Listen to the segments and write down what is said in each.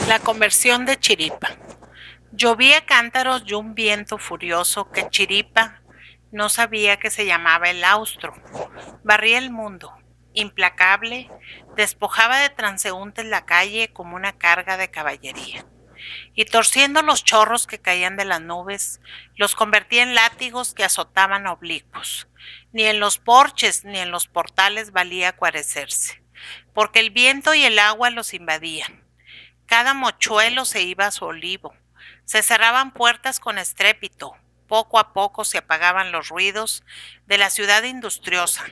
La conversión de Chiripa. Llovía cántaros y un viento furioso que Chiripa no sabía que se llamaba el austro. Barría el mundo, implacable, despojaba de transeúntes la calle como una carga de caballería. Y torciendo los chorros que caían de las nubes, los convertía en látigos que azotaban oblicuos. Ni en los porches ni en los portales valía guarecerse, porque el viento y el agua los invadían. Cada mochuelo se iba a su olivo. Se cerraban puertas con estrépito. Poco a poco se apagaban los ruidos de la ciudad industriosa,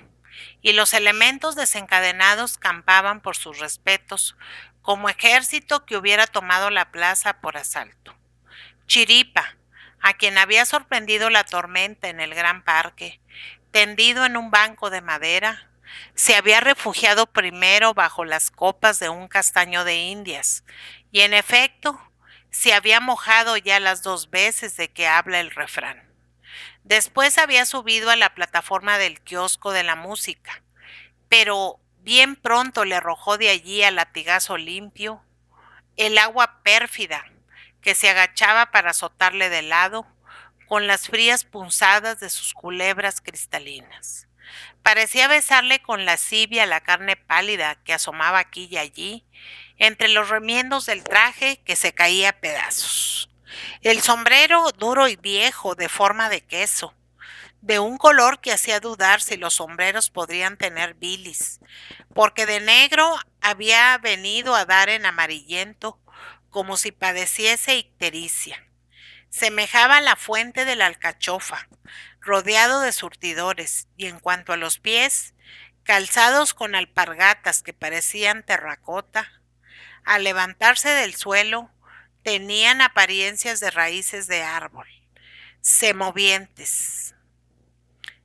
y los elementos desencadenados campaban por sus respetos, como ejército que hubiera tomado la plaza por asalto. Chiripa, a quien había sorprendido la tormenta en el gran parque, tendido en un banco de madera, se había refugiado primero bajo las copas de un castaño de Indias, y en efecto, se había mojado ya las 2 veces de que habla el refrán. Después había subido a la plataforma del kiosco de la música, pero bien pronto le arrojó de allí al latigazo limpio el agua pérfida que se agachaba para azotarle de lado con las frías punzadas de sus culebras cristalinas. Parecía besarle con lascivia la carne pálida que asomaba aquí y allí, entre los remiendos del traje que se caía a pedazos. El sombrero duro y viejo, de forma de queso, de un color que hacía dudar si los sombreros podrían tener bilis, porque de negro había venido a dar en amarillento, como si padeciese ictericia. Semejaba la fuente de la alcachofa, rodeado de surtidores, y en cuanto a los pies, calzados con alpargatas que parecían terracota, al levantarse del suelo, tenían apariencias de raíces de árbol, semovientes.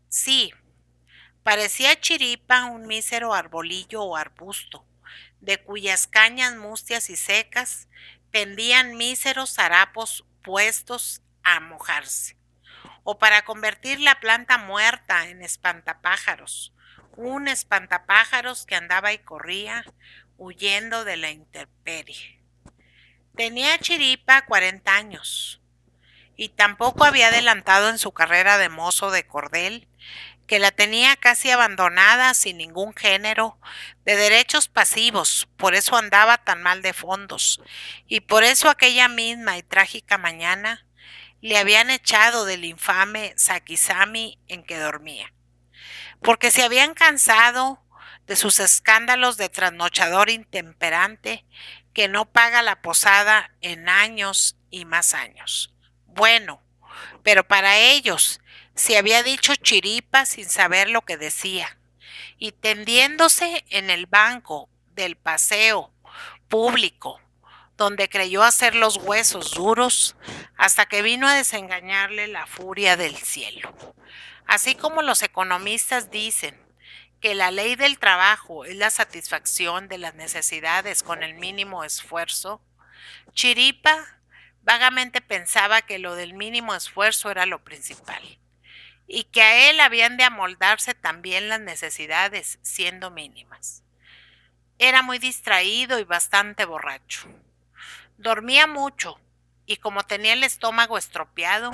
Sí, parecía Chiripa un mísero arbolillo o arbusto, de cuyas cañas mustias y secas pendían míseros harapos puestos a mojarse, o para convertir la planta muerta en espantapájaros, un espantapájaros que andaba y corría huyendo de la intemperie. Tenía Chiripa 40 años y tampoco había adelantado en su carrera de mozo de cordel, que la tenía casi abandonada sin ningún género de derechos pasivos, por eso andaba tan mal de fondos, y por eso aquella misma y trágica mañana le habían echado del infame Sakizami en que dormía, porque se habían cansado de sus escándalos de trasnochador intemperante que no paga la posada en años y más años. Bueno, pero para ellos se había dicho Chiripa sin saber lo que decía, y tendiéndose en el banco del paseo público, donde creyó hacer los huesos duros, hasta que vino a desengañarle la furia del cielo. Así como los economistas dicen que la ley del trabajo es la satisfacción de las necesidades con el mínimo esfuerzo, Chiripa vagamente pensaba que lo del mínimo esfuerzo era lo principal, y que a él habían de amoldarse también las necesidades, siendo mínimas. Era muy distraído y bastante borracho. Dormía mucho, y como tenía el estómago estropeado,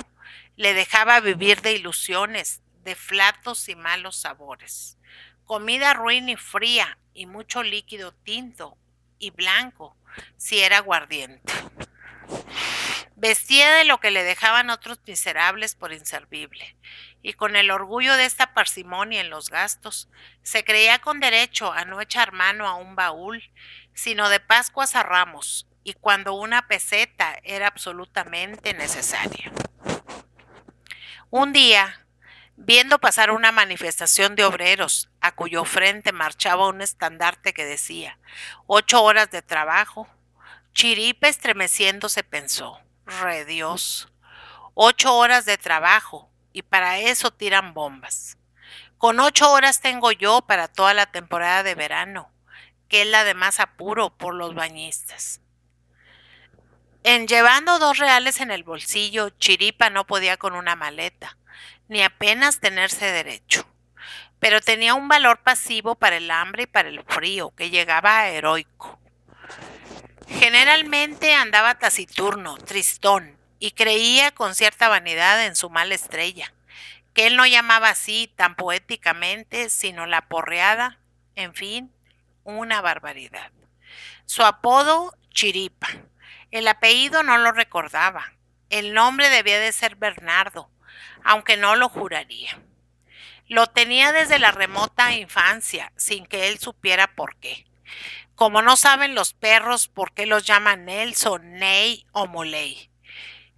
le dejaba vivir de ilusiones, de flatos y malos sabores. Comida ruin y fría, y mucho líquido tinto y blanco, si era aguardiente. Vestía de lo que le dejaban otros miserables por inservible, y con el orgullo de esta parsimonia en los gastos, se creía con derecho a no echar mano a un baúl, sino de Pascuas a Ramos, y cuando una peseta era absolutamente necesaria. Un día, viendo pasar una manifestación de obreros, a cuyo frente marchaba un estandarte que decía 8 horas de trabajo, Chiripa estremeciéndose pensó: re Dios, 8 horas de trabajo, y para eso tiran bombas. Con 8 horas tengo yo para toda la temporada de verano, que es la de más apuro por los bañistas. En llevando 2 reales en el bolsillo, Chiripa no podía con una maleta, ni apenas tenerse derecho, pero tenía un valor pasivo para el hambre y para el frío, que llegaba a heroico. Generalmente andaba taciturno, tristón, y creía con cierta vanidad en su mala estrella, que él no llamaba así tan poéticamente, sino la porreada, en fin, una barbaridad. Su apodo, Chiripa. El apellido no lo recordaba. El nombre debía de ser Bernardo, aunque no lo juraría. Lo tenía desde la remota infancia, sin que él supiera por qué. Como no saben los perros por qué los llaman Nelson, Ney o Moley.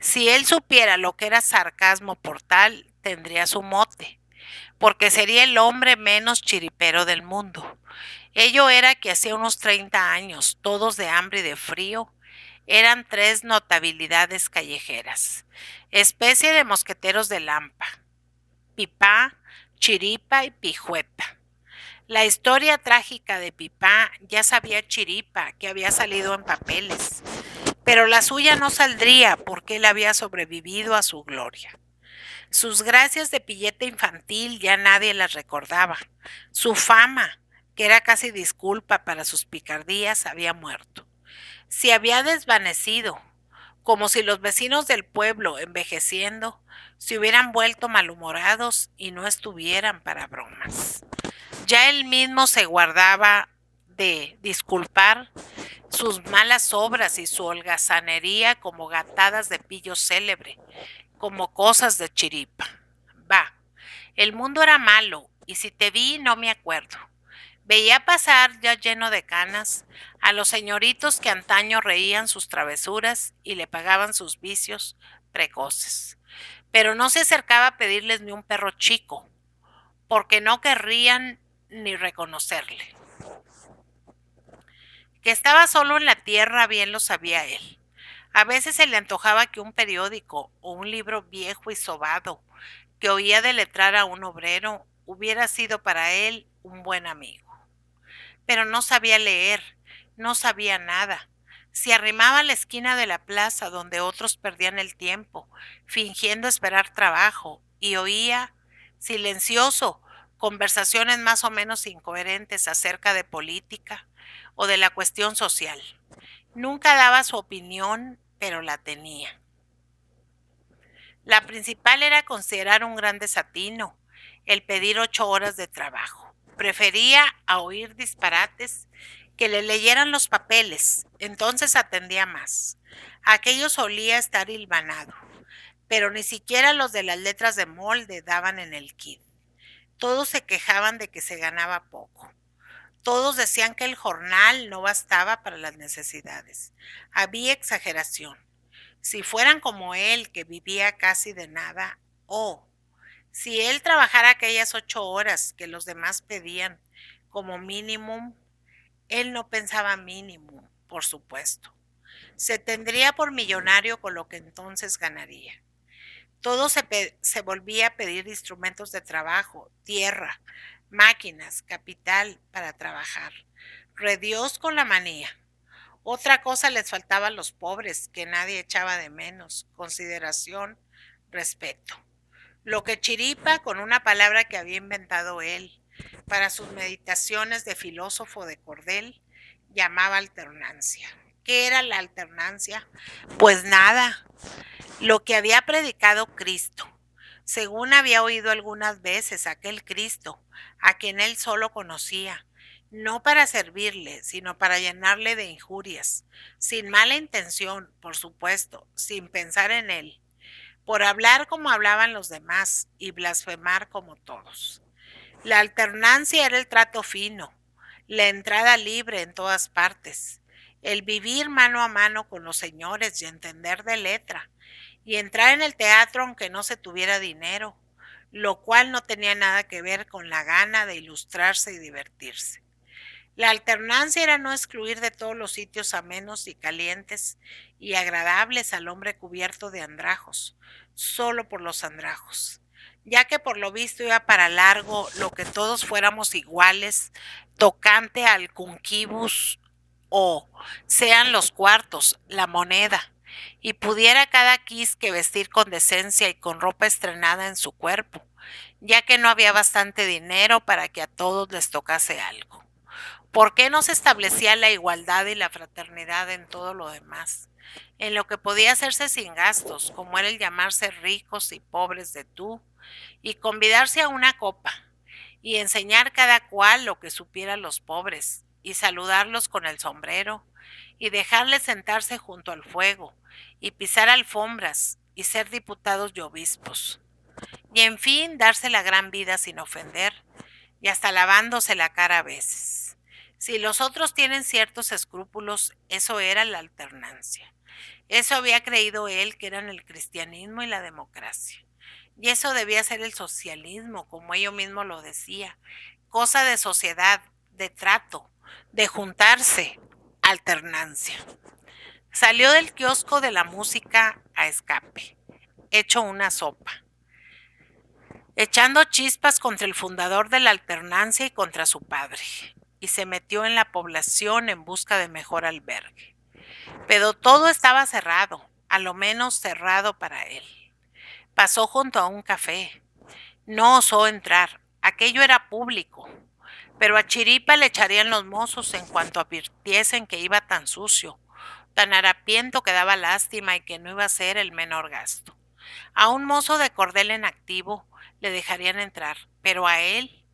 Si él supiera lo que era sarcasmo por tal, tendría su mote, porque sería el hombre menos chiripero del mundo. Ello era que hacía unos 30 años, todos de hambre y de frío, eran tres notabilidades callejeras, especie de mosqueteros de Lampa: Pipá, Chiripa y Pijueta. La historia trágica de Pipá ya sabía Chiripa, que había salido en papeles, pero la suya no saldría porque él había sobrevivido a su gloria. Sus gracias de pillete infantil ya nadie las recordaba. Su fama, que era casi disculpa para sus picardías, había muerto. Se había desvanecido, como si los vecinos del pueblo, envejeciendo, se hubieran vuelto malhumorados y no estuvieran para bromas. Ya él mismo se guardaba de disculpar sus malas obras y su holgazanería como gatadas de pillo célebre, como cosas de Chiripa. Va, el mundo era malo, y si te vi no me acuerdo. Veía pasar, ya lleno de canas, a los señoritos que antaño reían sus travesuras y le pagaban sus vicios precoces. Pero no se acercaba a pedirles ni un perro chico, porque no querrían ni reconocerle. Que estaba solo en la tierra bien lo sabía él. A veces se le antojaba que un periódico o un libro viejo y sobado que oía deletrar a un obrero hubiera sido para él un buen amigo. Pero no sabía leer, no sabía nada. Se arrimaba a la esquina de la plaza donde otros perdían el tiempo, fingiendo esperar trabajo, y oía, silencioso, conversaciones más o menos incoherentes acerca de política o de la cuestión social. Nunca daba su opinión, pero la tenía. La principal era considerar un gran desatino el pedir 8 horas de trabajo. Prefería a oír disparates que le leyeran los papeles, entonces atendía más. Aquello solía estar hilvanado, pero ni siquiera los de las letras de molde daban en el quid. Todos se quejaban de que se ganaba poco. Todos decían que el jornal no bastaba para las necesidades. Había exageración. Si fueran como él, que vivía casi de nada, o si él trabajara aquellas 8 horas que los demás pedían como mínimo, él no pensaba mínimo, por supuesto. Se tendría por millonario con lo que entonces ganaría. Todo se volvía a pedir instrumentos de trabajo, tierra, máquinas, capital para trabajar. Rediós con la manía. Otra cosa les faltaba a los pobres, que nadie echaba de menos: consideración, respeto. Lo que Chiripa, con una palabra que había inventado él para sus meditaciones de filósofo de cordel, llamaba alternancia. ¿Qué era la alternancia? Pues nada, lo que había predicado Cristo, según había oído algunas veces aquel Cristo, a quien él solo conocía, no para servirle, sino para llenarle de injurias, sin mala intención, por supuesto, sin pensar en él, por hablar como hablaban los demás y blasfemar como todos. La alternancia era el trato fino, la entrada libre en todas partes, el vivir mano a mano con los señores y entender de letra, y entrar en el teatro aunque no se tuviera dinero, lo cual no tenía nada que ver con la gana de ilustrarse y divertirse. La alternancia era no excluir de todos los sitios amenos y calientes y agradables al hombre cubierto de andrajos, solo por los andrajos, ya que por lo visto iba para largo lo que todos fuéramos iguales tocante al cunquibus, o sean los cuartos, la moneda, y pudiera cada quisque vestir con decencia y con ropa estrenada en su cuerpo, ya que no había bastante dinero para que a todos les tocase algo. ¿Por qué no se establecía la igualdad y la fraternidad en todo lo demás? En lo que podía hacerse sin gastos, como era el llamarse ricos y pobres de tú, y convidarse a una copa, y enseñar cada cual lo que supiera a los pobres, y saludarlos con el sombrero, y dejarles sentarse junto al fuego, y pisar alfombras, y ser diputados y obispos, y en fin darse la gran vida sin ofender, y hasta lavándose la cara a veces. Si los otros tienen ciertos escrúpulos, eso era la alternancia. Eso había creído él que eran el cristianismo y la democracia. Y eso debía ser el socialismo, como ello mismo lo decía. Cosa de sociedad, de trato, de juntarse, alternancia. Salió del kiosco de la música a escape, hecho una sopa, echando chispas contra el fundador de la alternancia y contra su padre, y se metió en la población en busca de mejor albergue. Pero todo estaba cerrado, a lo menos cerrado para él. Pasó junto a un café. No osó entrar, aquello era público. Pero a Chiripa le echarían los mozos en cuanto advirtiesen que iba tan sucio, tan harapiento que daba lástima y que no iba a ser el menor gasto. A un mozo de cordel en activo le dejarían entrar, pero a él,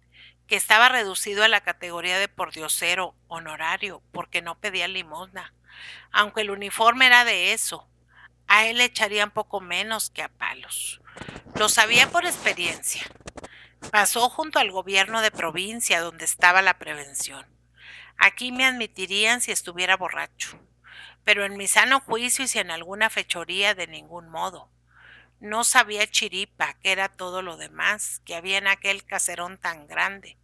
que estaba reducido a la categoría de pordiosero honorario porque no pedía limosna, aunque el uniforme era de eso, a él le echarían poco menos que a palos. Lo sabía por experiencia. Pasó junto al gobierno de provincia donde estaba la prevención. Aquí me admitirían si estuviera borracho, pero en mi sano juicio y sin alguna fechoría de ningún modo. No sabía Chiripa que era todo lo demás que había en aquel caserón tan grande.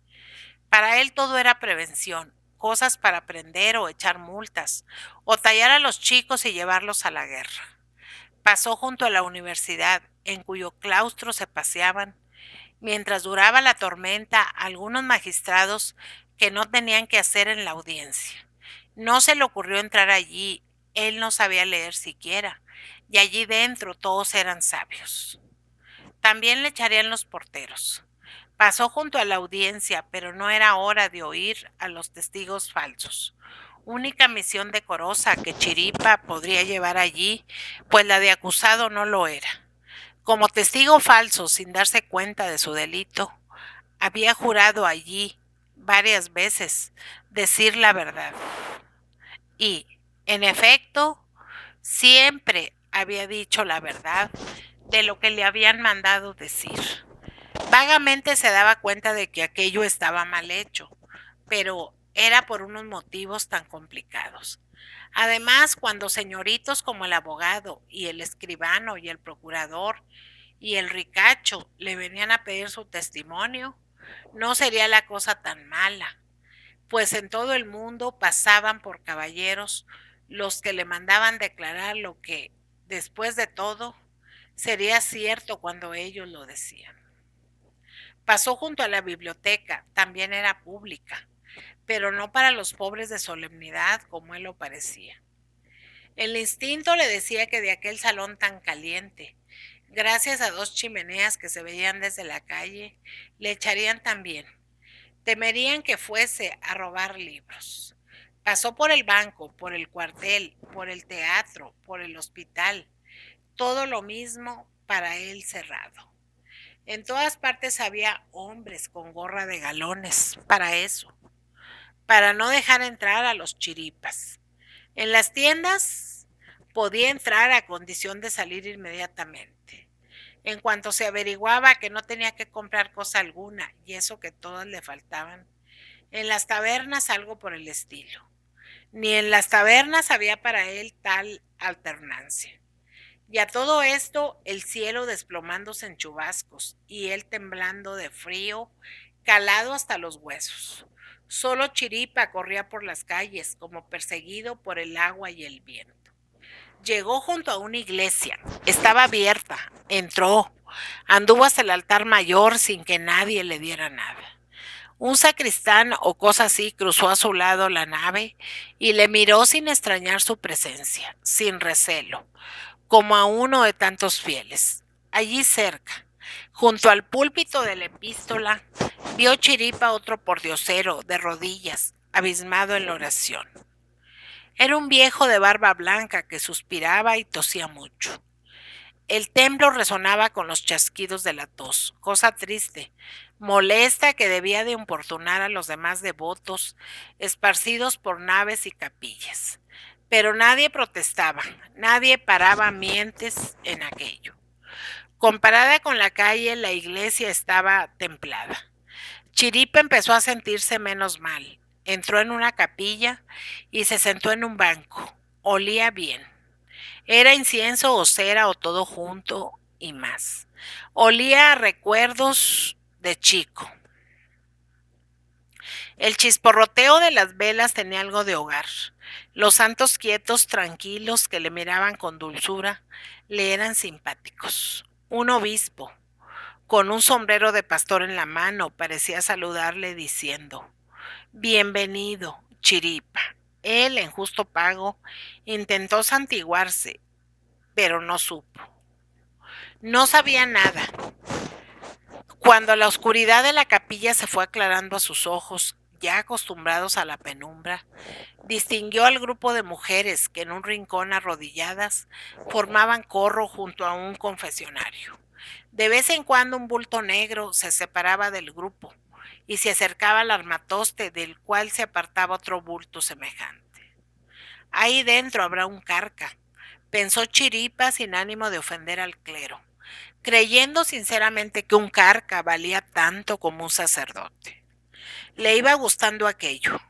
Para él todo era prevención, cosas para prender o echar multas, o tallar a los chicos y llevarlos a la guerra. Pasó junto a la universidad, en cuyo claustro se paseaban, mientras duraba la tormenta, algunos magistrados que no tenían que hacer en la audiencia. No se le ocurrió entrar allí, él no sabía leer siquiera, y allí dentro todos eran sabios. También le echarían los porteros. Pasó junto a la audiencia, pero no era hora de oír a los testigos falsos. Única misión decorosa que Chiripa podría llevar allí, pues la de acusado no lo era. Como testigo falso, sin darse cuenta de su delito, había jurado allí varias veces decir la verdad. Y, en efecto, siempre había dicho la verdad de lo que le habían mandado decir. Vagamente se daba cuenta de que aquello estaba mal hecho, pero era por unos motivos tan complicados. Además, cuando señoritos como el abogado y el escribano y el procurador y el ricacho le venían a pedir su testimonio, no sería la cosa tan mala, pues en todo el mundo pasaban por caballeros los que le mandaban declarar lo que, después de todo, sería cierto cuando ellos lo decían. Pasó junto a la biblioteca, también era pública, pero no para los pobres de solemnidad como él lo parecía. El instinto le decía que de aquel salón tan caliente, gracias a dos chimeneas que se veían desde la calle, le echarían también. Temerían que fuese a robar libros. Pasó por el banco, por el cuartel, por el teatro, por el hospital, todo lo mismo para él cerrado. En todas partes había hombres con gorra de galones, para eso, para no dejar entrar a los chiripas. En las tiendas podía entrar a condición de salir inmediatamente. En cuanto se averiguaba que no tenía que comprar cosa alguna, y eso que todas le faltaban. En las tabernas algo por el estilo. Ni en las tabernas había para él tal alternancia. Y a todo esto el cielo desplomándose en chubascos y él temblando de frío, calado hasta los huesos. Solo Chiripa corría por las calles como perseguido por el agua y el viento. Llegó junto a una iglesia, estaba abierta, entró, anduvo hasta el altar mayor sin que nadie le diera nada. Un sacristán o cosa así cruzó a su lado la nave y le miró sin extrañar su presencia, sin recelo, como a uno de tantos fieles. Allí cerca, junto al púlpito de la epístola, vio Chiripa otro pordiosero de rodillas, abismado en la oración. Era un viejo de barba blanca que suspiraba y tosía mucho. El templo resonaba con los chasquidos de la tos, cosa triste, molesta que debía de importunar a los demás devotos esparcidos por naves y capillas. Pero nadie protestaba, nadie paraba mientes en aquello. Comparada con la calle, la iglesia estaba templada. Chiripa empezó a sentirse menos mal. Entró en una capilla y se sentó en un banco. Olía bien. Era incienso o cera o todo junto y más. Olía a recuerdos de chico. El chisporroteo de las velas tenía algo de hogar. Los santos quietos, tranquilos, que le miraban con dulzura, le eran simpáticos. Un obispo, con un sombrero de pastor en la mano, parecía saludarle diciendo: Bienvenido, Chiripa. Él, en justo pago, intentó santiguarse, pero no supo. No sabía nada. Cuando la oscuridad de la capilla se fue aclarando a sus ojos, ya acostumbrados a la penumbra, distinguió al grupo de mujeres que en un rincón arrodilladas formaban corro junto a un confesionario. De vez en cuando un bulto negro se separaba del grupo y se acercaba al armatoste, del cual se apartaba otro bulto semejante. Ahí dentro habrá un carca, pensó Chiripa sin ánimo de ofender al clero, creyendo sinceramente que un carca valía tanto como un sacerdote. Le iba gustando aquello,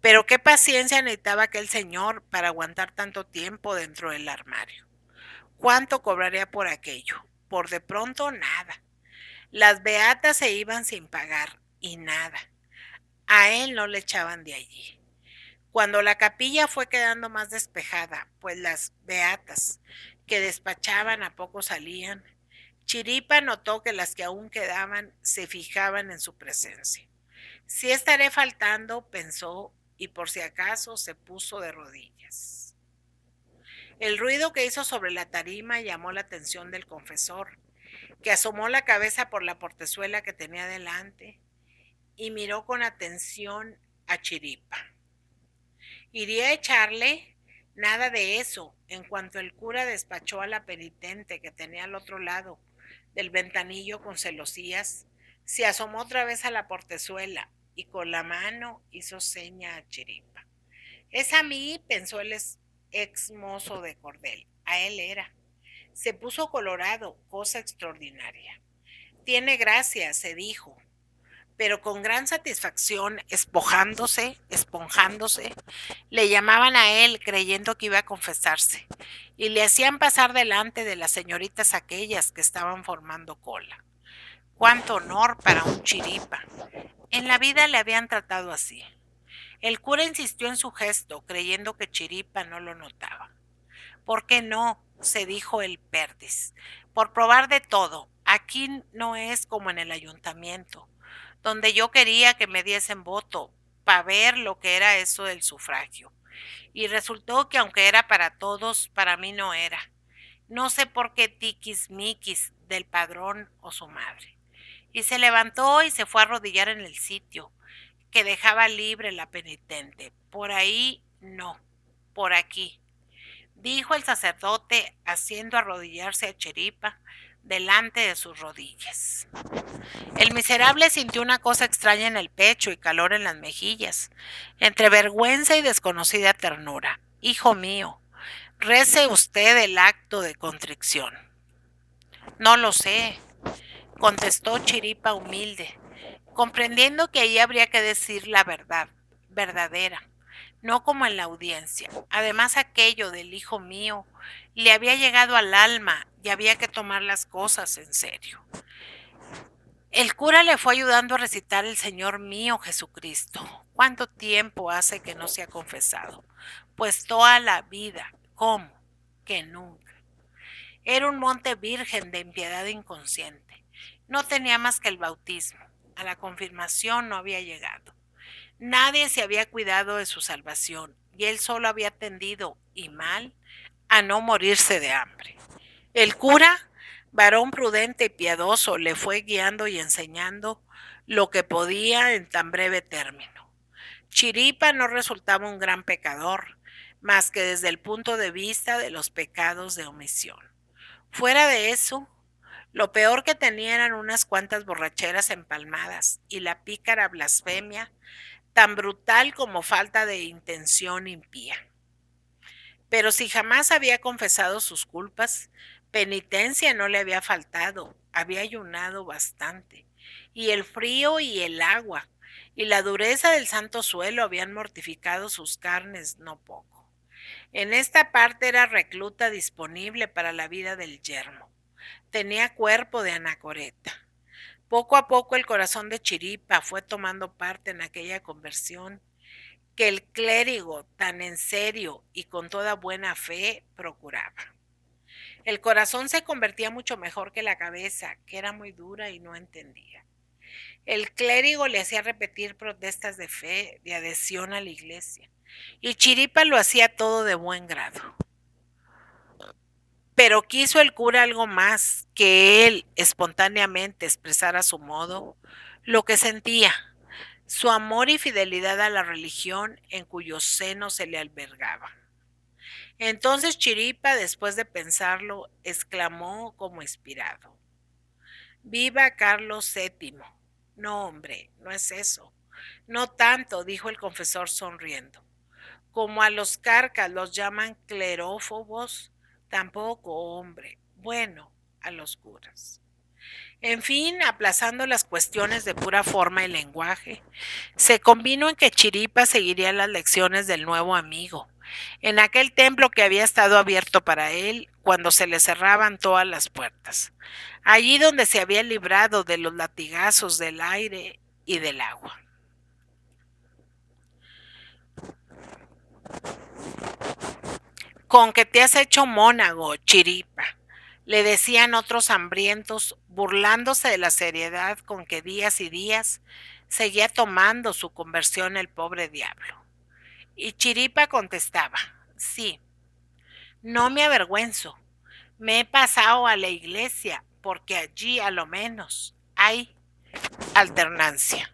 pero qué paciencia necesitaba aquel señor para aguantar tanto tiempo dentro del armario. ¿Cuánto cobraría por aquello? Por de pronto nada. Las beatas se iban sin pagar y nada. A él no le echaban de allí. Cuando la capilla fue quedando más despejada, pues las beatas que despachaban a poco salían, Chiripa notó que las que aún quedaban se fijaban en su presencia. Si estaré faltando, pensó, y por si acaso se puso de rodillas. El ruido que hizo sobre la tarima llamó la atención del confesor, que asomó la cabeza por la portezuela que tenía delante y miró con atención a Chiripa. ¿Iría a echarle? Nada de eso. En cuanto el cura despachó a la penitente que tenía al otro lado del ventanillo con celosías, se asomó otra vez a la portezuela y con la mano hizo seña a Chiripa. Es a mí, pensó el ex mozo de cordel. A él era. Se puso colorado, cosa extraordinaria. Tiene gracia, se dijo, pero con gran satisfacción, esponjándose, le llamaban a él creyendo que iba a confesarse, y le hacían pasar delante de las señoritas aquellas que estaban formando cola. ¡Cuánto honor para un Chiripa! En la vida le habían tratado así. El cura insistió en su gesto, creyendo que Chiripa no lo notaba. ¿Por qué no?, se dijo el perdiz. Por probar de todo. Aquí no es como en el ayuntamiento, donde yo quería que me diesen voto para ver lo que era eso del sufragio. Y resultó que aunque era para todos, para mí no era. No sé por qué tiquismiquis del padrón o su madre. Y se levantó y se fue a arrodillar en el sitio que dejaba libre la penitente. Por ahí no, por aquí, dijo el sacerdote, haciendo arrodillarse a Chiripa delante de sus rodillas. El miserable sintió una cosa extraña en el pecho y calor en las mejillas, entre vergüenza y desconocida ternura. Hijo mío, rece usted el acto de contrición. No lo sé, contestó Chiripa humilde, comprendiendo que allí habría que decir la verdad, verdadera, no como en la audiencia. Además, aquello del hijo mío le había llegado al alma y había que tomar las cosas en serio. El cura le fue ayudando a recitar el Señor mío Jesucristo. ¿Cuánto tiempo hace que no se ha confesado? Pues toda la vida. ¿Cómo? Que nunca. Era un monte virgen de impiedad inconsciente. No tenía más que el bautismo. A la confirmación no había llegado. Nadie se había cuidado de su salvación y él solo había tendido, y mal, a no morirse de hambre. El cura, varón prudente y piadoso, le fue guiando y enseñando lo que podía en tan breve término. Chiripa no resultaba un gran pecador, más que desde el punto de vista de los pecados de omisión. Fuera de eso, lo peor que tenía eran unas cuantas borracheras empalmadas y la pícara blasfemia, tan brutal como falta de intención impía. Pero si jamás había confesado sus culpas, penitencia no le había faltado, había ayunado bastante, y el frío y el agua, y la dureza del santo suelo habían mortificado sus carnes no poco. En esta parte era recluta disponible para la vida del yermo. Tenía cuerpo de anacoreta. Poco a poco el corazón de Chiripa fue tomando parte en aquella conversión que el clérigo tan en serio y con toda buena fe procuraba. El corazón se convertía mucho mejor que la cabeza, que era muy dura y no entendía. El clérigo le hacía repetir protestas de fe, de adhesión a la iglesia, y Chiripa lo hacía todo de buen grado. Pero quiso el cura algo más, que él espontáneamente expresara a su modo lo que sentía, su amor y fidelidad a la religión en cuyo seno se le albergaba. Entonces Chiripa, después de pensarlo, exclamó como inspirado: ¡Viva Carlos VII! No, hombre, no es eso. No tanto, dijo el confesor sonriendo. Como a los carcas los llaman clerófobos, tampoco, hombre. Bueno, a los curas. En fin, aplazando las cuestiones de pura forma y lenguaje, se convino en que Chiripa seguiría las lecciones del nuevo amigo, en aquel templo que había estado abierto para él cuando se le cerraban todas las puertas, allí donde se había librado de los latigazos del aire y del agua. Con que te has hecho mónago, Chiripa, le decían otros hambrientos, burlándose de la seriedad con que días y días seguía tomando su conversión el pobre diablo. Y Chiripa contestaba: sí, no me avergüenzo, me he pasado a la iglesia porque allí a lo menos hay alternancia.